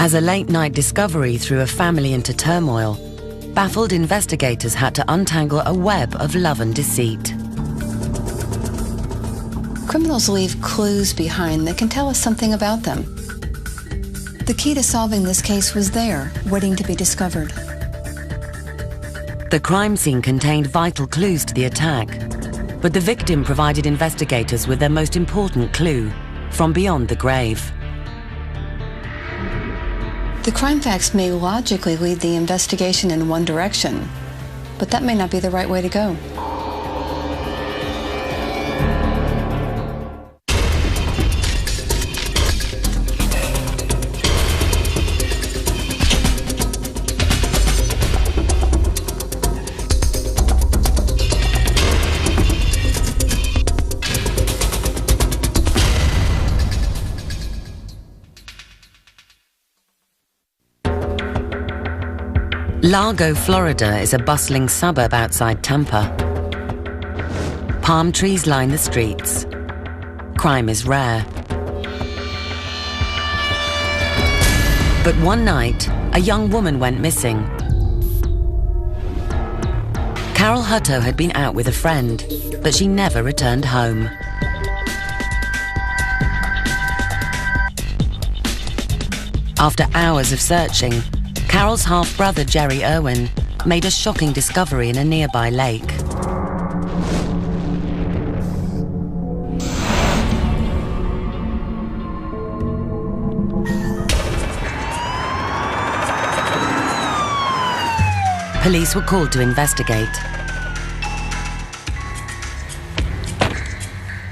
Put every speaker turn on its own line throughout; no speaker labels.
As a late-night discovery threw a family into turmoil, baffled investigators had to untangle a web of love and deceit.
Criminals leave clues behind that can tell us something about them. The key to solving this case was there, waiting to be discovered.
The crime scene contained vital clues to the attack, but the victim provided investigators with their most important clue from beyond the grave.
The crime facts may logically lead the investigation in one direction, but that may not be the right way to go.
Largo, Florida is a bustling suburb outside Tampa. Palm trees line the streets. Crime is rare. But one night, a young woman went missing. Carol Hutto had been out with a friend, but she never returned home. After hours of searching, Carol's half-brother, Jerry Irwin, made a shocking discovery in a nearby lake. Police were called to investigate.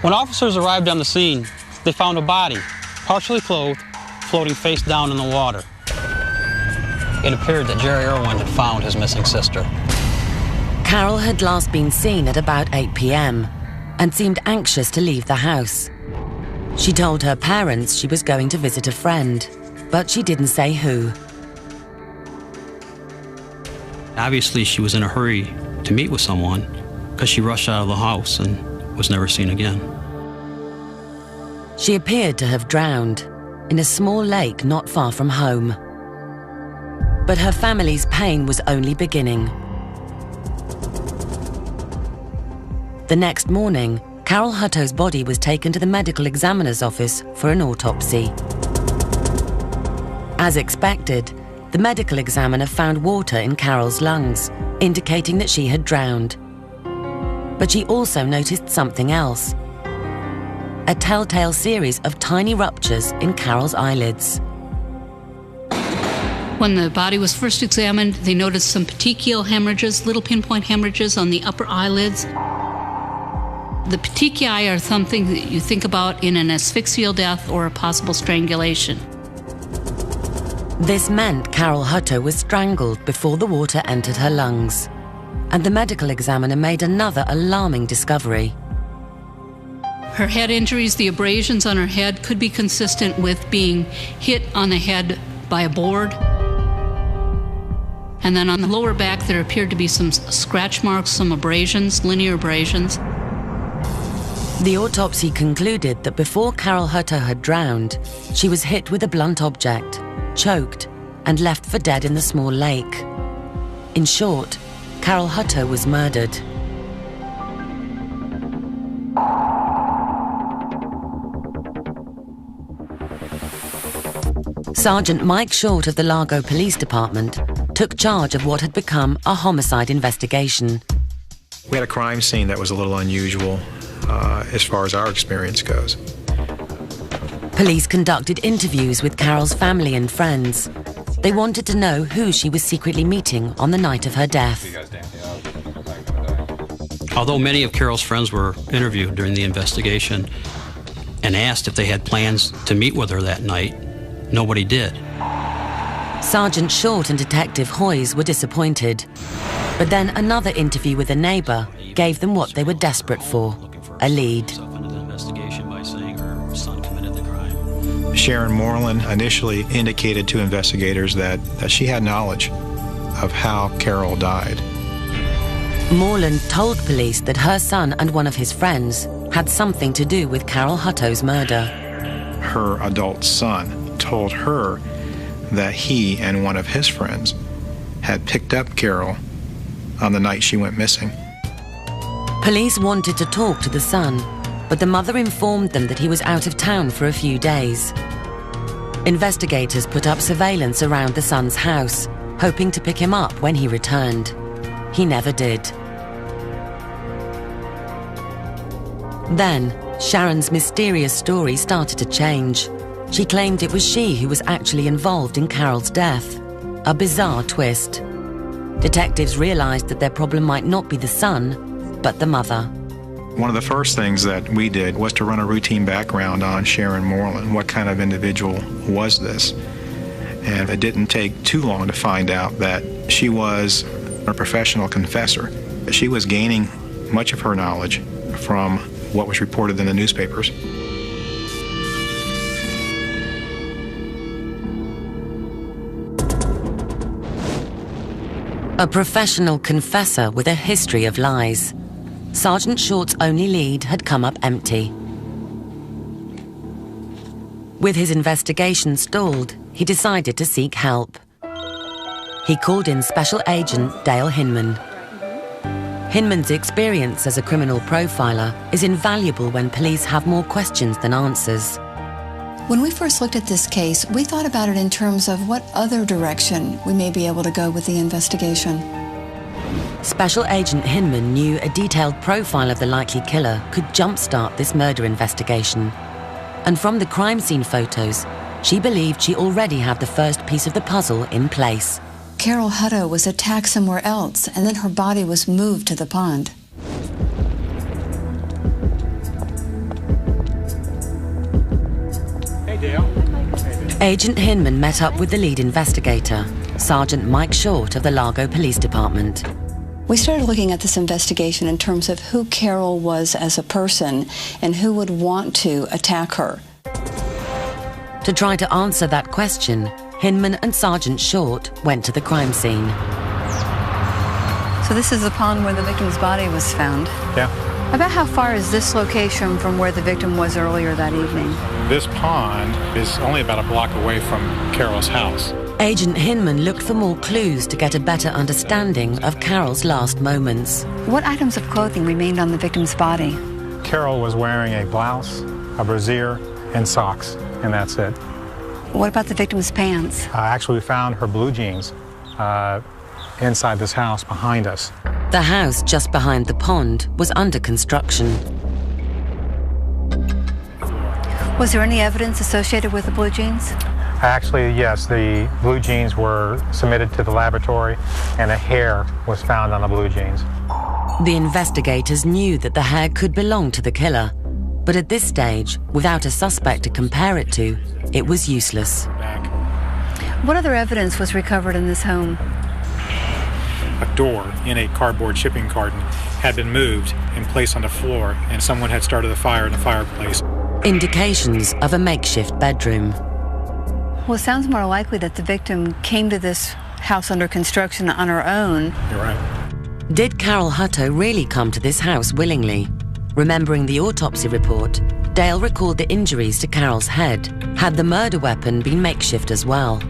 When officers arrived on the scene, they found a body, partially clothed, floating face down in the water. It appeared that Jerry Irwin had found his missing sister.
Carol had last been seen at about 8 p.m. and seemed anxious to leave the house. She told her parents she was going to visit a friend, but she didn't say who.
Obviously, she was in a hurry to meet with someone because she rushed out of the house and was never seen again.
She appeared to have drowned in a small lake not far from home. But her family's pain was only beginning. The next morning, Carol Hutto's body was taken to the medical examiner's office for an autopsy. As expected, the medical examiner found water in Carol's lungs, indicating that she had drowned. But she also noticed something else: a telltale series of tiny ruptures in Carol's eyelids.
When the body was first examined, they noticed some petechial hemorrhages, little pinpoint hemorrhages on the upper eyelids. The petechiae are something that you think about in an asphyxial death or a possible strangulation.
This meant Carol Hutto was strangled before the water entered her lungs, and the medical examiner made another alarming discovery.
Her head injuries, the abrasions on her head, could be consistent with being hit on the head by a board. And then on the lower back, there appeared to be some scratch marks, some abrasions, linear abrasions.
The autopsy concluded that before Carol Hutto had drowned, she was hit with a blunt object, choked, and left for dead in the small lake. In short, Carol Hutto was murdered. Sergeant Mike Short of the Largo Police Department took charge of what had become a homicide investigation.
We had a crime scene that was a little unusual as far as our experience goes.
Police conducted interviews with Carol's family and friends. They wanted to know who she was secretly meeting on the night of her death.
Although many of Carol's friends were interviewed during the investigation and asked if they had plans to meet with her that night, nobody did.
Sergeant Short and Detective Hoyes were disappointed. But then another interview with a neighbor gave them what they were desperate for: a lead.
Sharon Moreland initially indicated to investigators that she had knowledge of how Carol died.
Moreland told police that her son and one of his friends had something to do with Carol Hutto's murder.
Her adult son told her that he and one of his friends had picked up Carol on the night she went missing.
Police wanted to talk to the son, but the mother informed them that he was out of town for a few days. Investigators put up surveillance around the son's house, hoping to pick him up when he returned. He never did. Then, Sharon's mysterious story started to change. She claimed it was she who was actually involved in Carol's death. A bizarre twist. Detectives realized that their problem might not be the son, but the mother.
One of the first things that we did was to run a routine background on Sharon Moreland. What kind of individual was this? And it didn't take too long to find out that she was a professional confessor. She was gaining much of her knowledge from what was reported in the newspapers.
A professional confessor with a history of lies. Sergeant Short's only lead had come up empty. With his investigation stalled, he decided to seek help. He called in Special Agent Dale Hinman. Hinman's experience as a criminal profiler is invaluable when police have more questions than answers.
When we first looked at this case, we thought about it in terms of what other direction we may be able to go with the investigation.
Special Agent Hinman knew a detailed profile of the likely killer could jumpstart this murder investigation. And from the crime scene photos, she believed she already had the first piece of the puzzle in place.
Carol Hutto was attacked somewhere else, and then her body was moved to the pond.
Hey, Dale.
Agent Hinman met up with the lead investigator, Sergeant Mike Short of the Largo Police Department.
We started looking at this investigation in terms of who Carol was as a person and who would want to attack her.
To try to answer that question, Hinman and Sergeant Short went to the crime scene.
So this is the pond where the victim's body was found.
Yeah.
About how far is this location from where the victim was earlier that evening?
This pond is only about a block away from Carol's house.
Agent Hinman looked for more clues to get a better understanding of Carol's last moments.
What items of clothing remained on the victim's body?
Carol was wearing a blouse, a brassiere, and socks, and that's it.
What about the victim's pants?
Actually, we found her blue jeans inside this house behind us.
The house just behind the pond was under construction.
Was there any evidence associated with the blue jeans?
Actually, yes, the blue jeans were submitted to the laboratory, and a hair was found on the blue jeans.
The investigators knew that the hair could belong to the killer, but at this stage, without a suspect to compare it to, it was useless.
What other evidence was recovered in this home?
A door in a cardboard shipping carton had been moved and placed on the floor, and someone had started a fire in the fireplace.
Indications of a makeshift bedroom.
Well, it sounds more likely that the victim came to this house under construction on her own.
You're right.
Did Carol Hutto really come to this house willingly? Remembering the autopsy report, Dale recalled the injuries to Carol's head. Had the murder weapon been makeshift as well?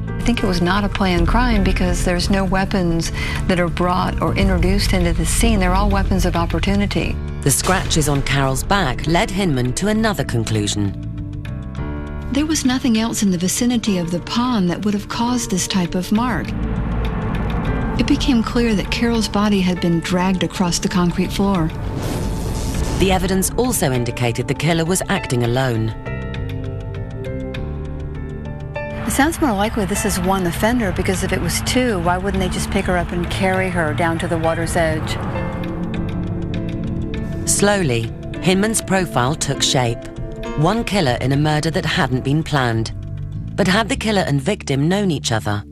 I think it was not a planned crime because there's no weapons that are brought or introduced into the scene. They're all weapons of opportunity.
The scratches on Carol's back led Hinman to another conclusion.
There was nothing else in the vicinity of the pond that would have caused this type of mark. It became clear that Carol's body had been dragged across the concrete floor.
The evidence also indicated the killer was acting alone.
It sounds more likely this is one offender because if it was two, why wouldn't they just pick her up and carry her down to the water's edge?
Slowly, Hinman's profile took shape. One killer in a murder that hadn't been planned. But had the killer and victim known each other?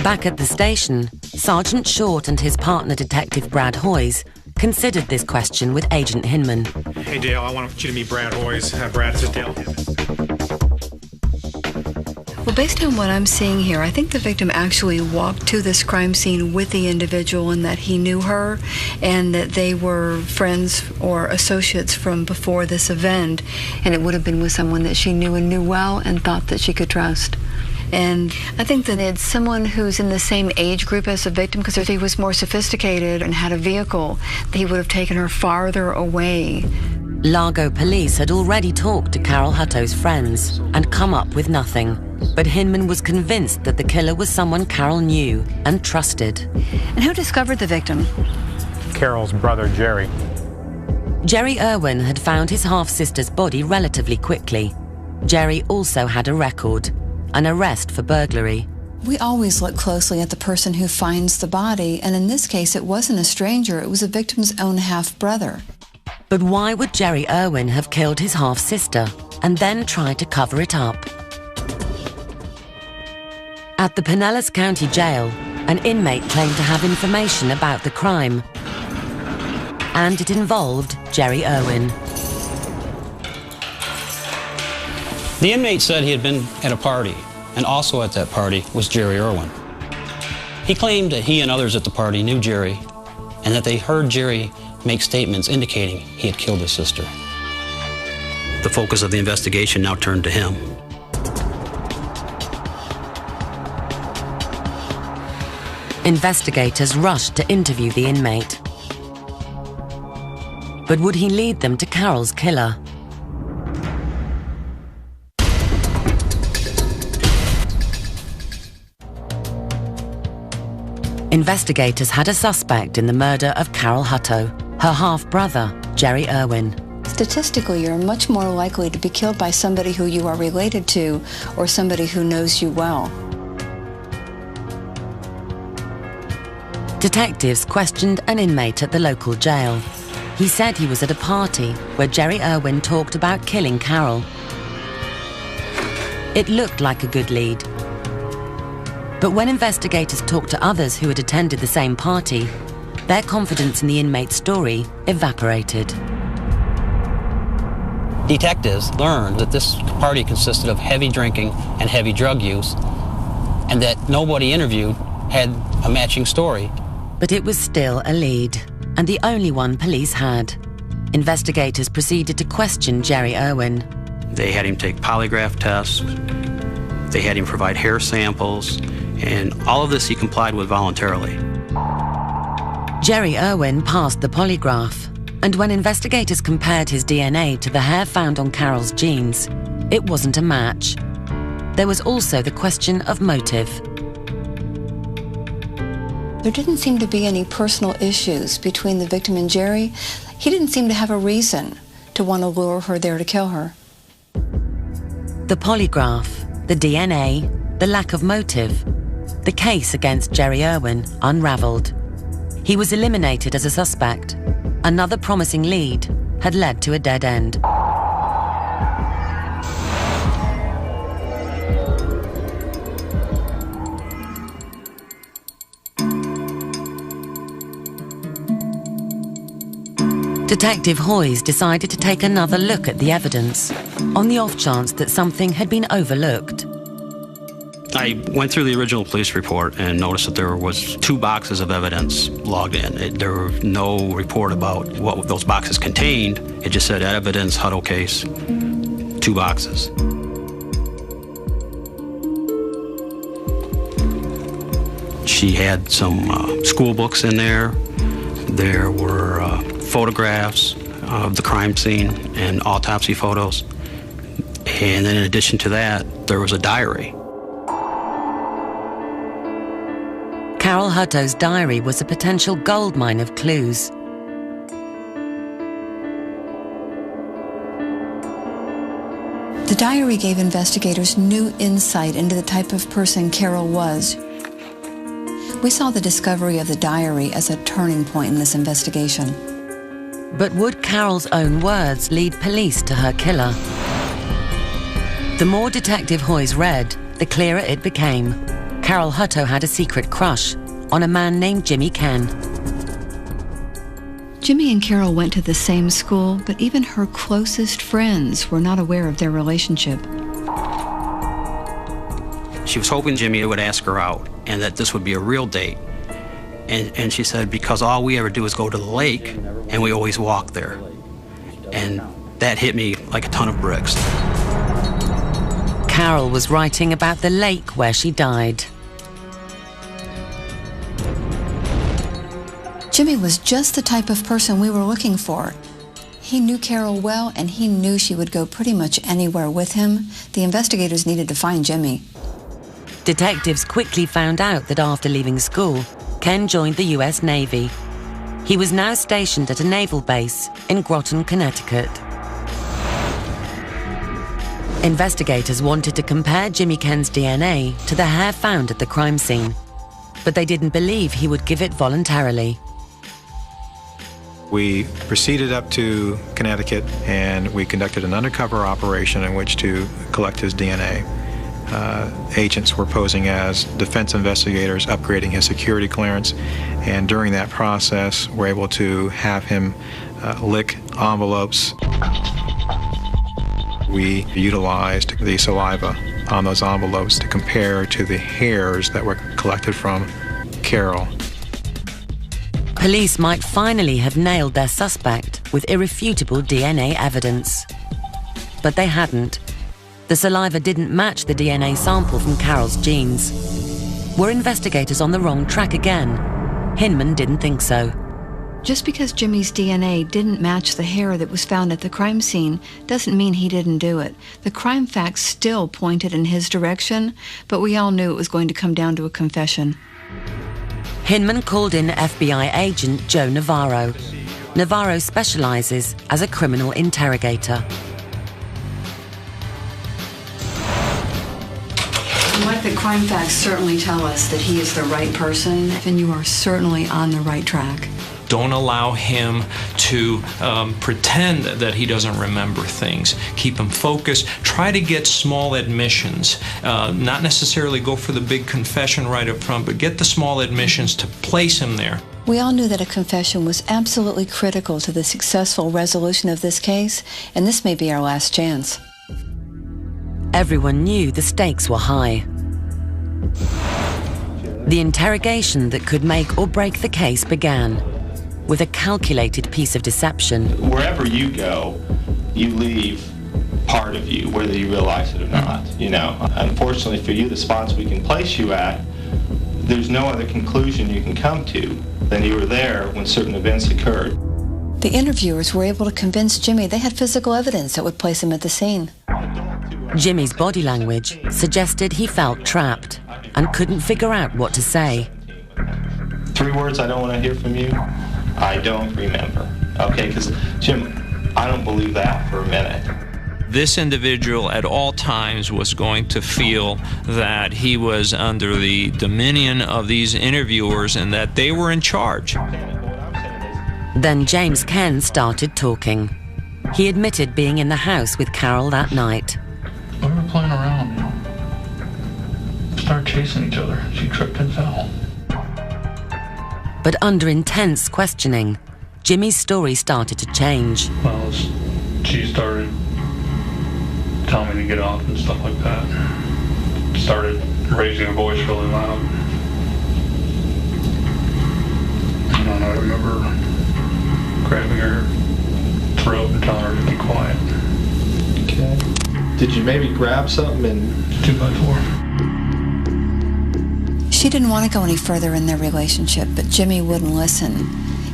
Back at the station, Sergeant Short and his partner Detective Brad Hoyes considered this question with Agent Hinman.
Hey, Dale, I want you to meet Brad Hoyes. Brad, this is Dale.
Well, based on what I'm seeing here, I think the victim actually walked to this crime scene with the individual and that he knew her and that they were friends or associates from before this event. And it would have been with someone that she knew and knew well and thought that she could trust. And I think that it's someone who's in the same age group as the victim, because if he was more sophisticated and had a vehicle, he would have taken her farther away.
Largo police had already talked to Carol Hutto's friends and come up with nothing. But Hinman was convinced that the killer was someone Carol knew and trusted.
And who discovered the victim?
Carol's brother, Jerry.
Jerry Irwin had found his half-sister's body relatively quickly. Jerry also had a record, an arrest for burglary.
We always look closely at the person who finds the body, and in this case it wasn't a stranger, it was the victim's own half-brother.
But why would Jerry Irwin have killed his half-sister and then tried to cover it up? At the Pinellas County Jail, an inmate claimed to have information about the crime. And it involved Jerry Irwin.
The inmate said he had been at a party, and also at that party was Jerry Irwin. He claimed that he and others at the party knew Jerry, and that they heard Jerry make statements indicating he had killed his sister. The focus of the investigation now turned to him.
Investigators rushed to interview the inmate. But would he lead them to Carol's killer? Investigators had a suspect in the murder of Carol Hutto, her half-brother, Jerry Irwin.
Statistically, you're much more likely to be killed by somebody who you are related to or somebody who knows you well.
Detectives questioned an inmate at the local jail. He said he was at a party where Jerry Irwin talked about killing Carol. It looked like a good lead. But when investigators talked to others who had attended the same party, their confidence in the inmate's story evaporated.
Detectives learned that this party consisted of heavy drinking and heavy drug use, and that nobody interviewed had a matching story.
But it was still a lead, and the only one police had. Investigators proceeded to question Jerry Irwin.
They had him take polygraph tests, they had him provide hair samples, and all of this he complied with voluntarily.
Jerry Irwin passed the polygraph, and when investigators compared his DNA to the hair found on Carol's jeans, it wasn't a match. There was also the question of motive.
There didn't seem to be any personal issues between the victim and Jerry. He didn't seem to have a reason to want to lure her there to kill her.
The polygraph, the DNA, the lack of motive, the case against Jerry Irwin unraveled. He was eliminated as a suspect. Another promising lead had led to a dead end. Detective Hoyes decided to take another look at the evidence, on the off chance that something had been overlooked.
I went through the original police report and noticed that there was 2 boxes of evidence logged in. There was no report about what those boxes contained. It just said evidence, Hutto case, 2 boxes. She had some school books in there. There were photographs of the crime scene and autopsy photos. And then in addition to that, there was a diary.
Carol Hutto's diary was a potential goldmine of clues.
The diary gave investigators new insight into the type of person Carol was. We saw the discovery of the diary as a turning point in this investigation.
But would Carol's own words lead police to her killer? The more Detective Hoyes read, the clearer it became. Carol Hutto had a secret crush on a man named Jimmy Ken.
Jimmy and Carol went to the same school, but even her closest friends were not aware of their relationship.
She was hoping Jimmy would ask her out and that this would be a real date. And she said, because all we ever do is go to the lake and we always walk there. And that hit me like a ton of bricks.
Carol was writing about the lake where she died.
Jimmy was just the type of person we were looking for. He knew Carol well, and he knew she would go pretty much anywhere with him. The investigators needed to find Jimmy.
Detectives quickly found out that after leaving school, Ken joined the US Navy. He was now stationed at a naval base in Groton, Connecticut. Investigators wanted to compare Jimmy Ken's DNA to the hair found at the crime scene, but they didn't believe he would give it voluntarily.
We proceeded up to Connecticut and we conducted an undercover operation in which to collect his DNA. Agents were posing as defense investigators, upgrading his security clearance, and during that process we're able to have him lick envelopes. We utilized the saliva on those envelopes to compare to the hairs that were collected from Carol.
Police might finally have nailed their suspect with irrefutable DNA evidence. But they hadn't. The saliva didn't match the DNA sample from Carol's genes. Were investigators on the wrong track again? Hinman didn't think so.
Just because Jimmy's DNA didn't match the hair that was found at the crime scene doesn't mean he didn't do it. The crime facts still pointed in his direction, but we all knew it was going to come down to a confession.
Hinman called in FBI agent Joe Navarro. Navarro specializes as a criminal interrogator.
Like the crime facts certainly tell us that he is the right person, and you are certainly on the right track.
Don't allow him to pretend that he doesn't remember things. Keep him focused. Try to get small admissions. Not necessarily go for the big confession right up front, but get the small admissions to place him there.
We all knew that a confession was absolutely critical to the successful resolution of this case, and this may be our last chance.
Everyone knew the stakes were high. The interrogation that could make or break the case began with a calculated piece of deception.
Wherever you go, you leave part of you, whether you realize it or not. You know, unfortunately for you, the spots we can place you at, there's no other conclusion you can come to than you were there when certain events occurred.
The interviewers were able to convince Jimmy they had physical evidence that would place him at the scene.
Jimmy's body language suggested he felt trapped and couldn't figure out what to say.
3 words I don't want to hear from you. I don't remember. Okay, because Jim, I don't believe that for a minute.
This individual at all times was going to feel that he was under the dominion of these interviewers and that they were in charge.
Then James Ken started talking. He admitted being in the house with Carol that night.
We were playing around, you know. Started chasing each other. She tripped and fell.
But under intense questioning, Jimmy's story started to change.
Well, she started telling me to get off and stuff like that. Started raising her voice really loud. And I remember grabbing her throat and telling her to be quiet.
Okay. Did you maybe grab something and...
2x4.
She didn't want to go any further in their relationship, but Jimmy wouldn't listen.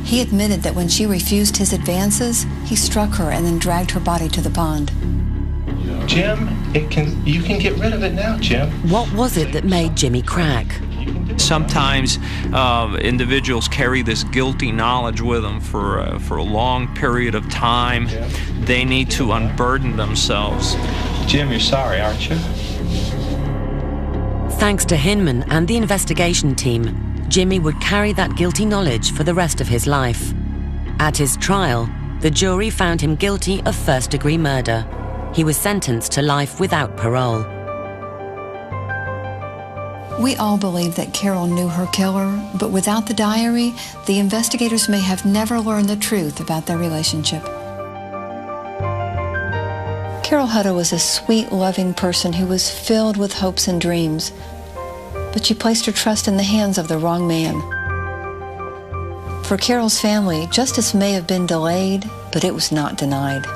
He admitted that when she refused his advances, he struck her and then dragged her body to the pond.
Jim, you can get rid of it now, Jim.
What was it that made Jimmy crack?
Sometimes individuals carry this guilty knowledge with them for a long period of time. They need to unburden themselves.
Jim, you're sorry, aren't you?
Thanks to Hinman and the investigation team, Jimmy would carry that guilty knowledge for the rest of his life. At his trial, the jury found him guilty of first-degree murder. He was sentenced to life without parole.
We all believe that Carol knew her killer, but without the diary, the investigators may have never learned the truth about their relationship. Carol Hutto was a sweet, loving person who was filled with hopes and dreams, but she placed her trust in the hands of the wrong man. For Carol's family, justice may have been delayed, but it was not denied.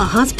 A husband